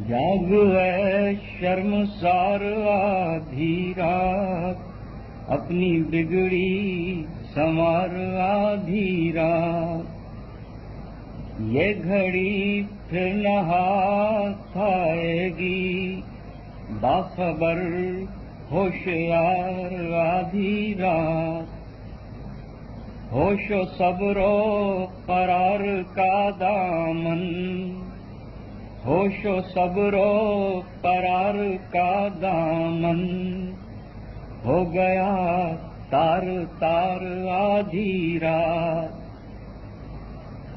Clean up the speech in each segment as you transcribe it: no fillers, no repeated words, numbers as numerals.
جاگ اے شرمسار آدھی رات، اپنی بگڑی سنوار آدھی رات۔ یہ گھڑی پھر نہ ہاتھ آئے گی، باخبر ہوشیار آدھی رات۔ ہوش و صبر و قرار کا دامن، ہوش و صبر و قرار کا دامن، ہو گیا تار تار آدھی رات۔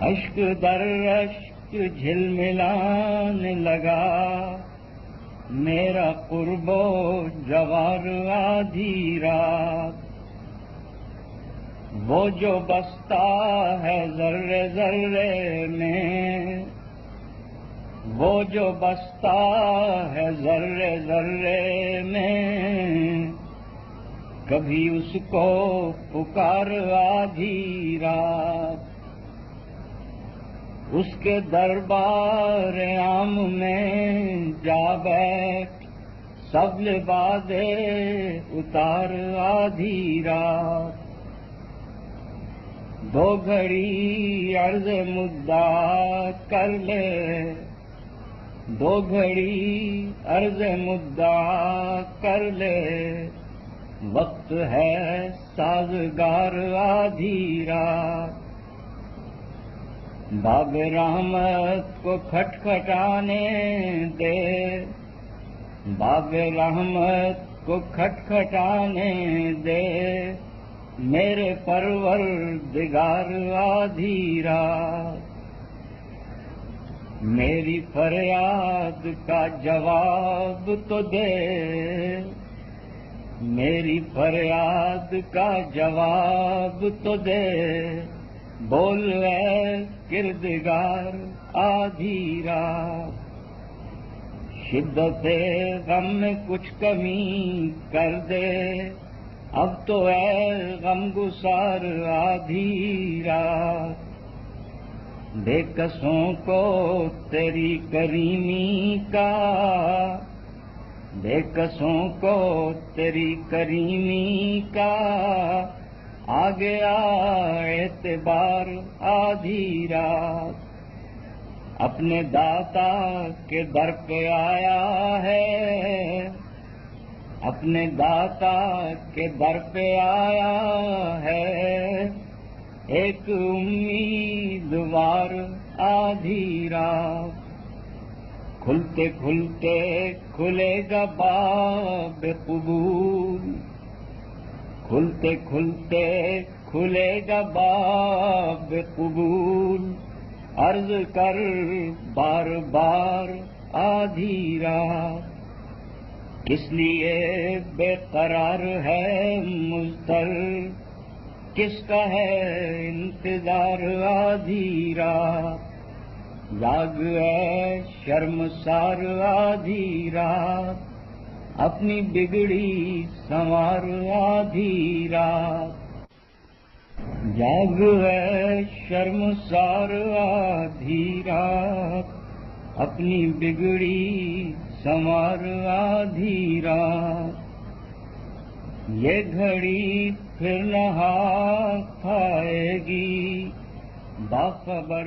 اشک در اشک جھلملانے لگا میرا قرب و جوار آدھی رات۔ وہ جو بستا ہے ذرے ذرے میں، وہ جو بستا ہے ذرے ذرے میں، کبھی اس کو پکار آدھی رات۔ اس کے دربار عام میں جا بیٹھ، سب لبادے اتار آدھی رات۔ دو گھڑی عرض مدعا کر لے، دو گھڑی عرض مدعا کر لے، وقت ہے سازگار آدھی رات۔ باب رحمت کو کھٹکھٹانے دے، باب رحمت کو کھٹکھٹانے دے، میرے پروردگار آدھی رات۔ میری فریاد کا جواب تو دے، میری فریاد کا جواب تو دے، بول اے کردگار آدھی رات۔ شدت غم میں کچھ کمی کر دے، اب تو اے غم گسار آدھی رات۔ بے کسوں کو تیری کریمی کا، بے کسوں کو تیری کریمی کا، آ گیا اعتبار آدھی رات۔ اپنے داتا کے در پہ آیا ہے، اپنے داتا کے در پہ آیا ہے، ایک امیدوار آدھی رات۔ کھلتے کھلتے کھلے گا باب قبول، کھلتے کھلتے کھلے گا باب قبول، عرض کر بار بار آدھی رات۔ کس لیے بے قرار ہے مضطر، کس کا ہے انتظار آدھی رات۔ جاگ اے شرمسار آدھی رات، اپنی بگڑی سنوار آدھی رات۔ جاگ اے شرمسار آدھی رات، اپنی بگڑی سنوار آدھی رات۔ یہ گھڑی پھر نہ ہاتھ آئے گی، باخبر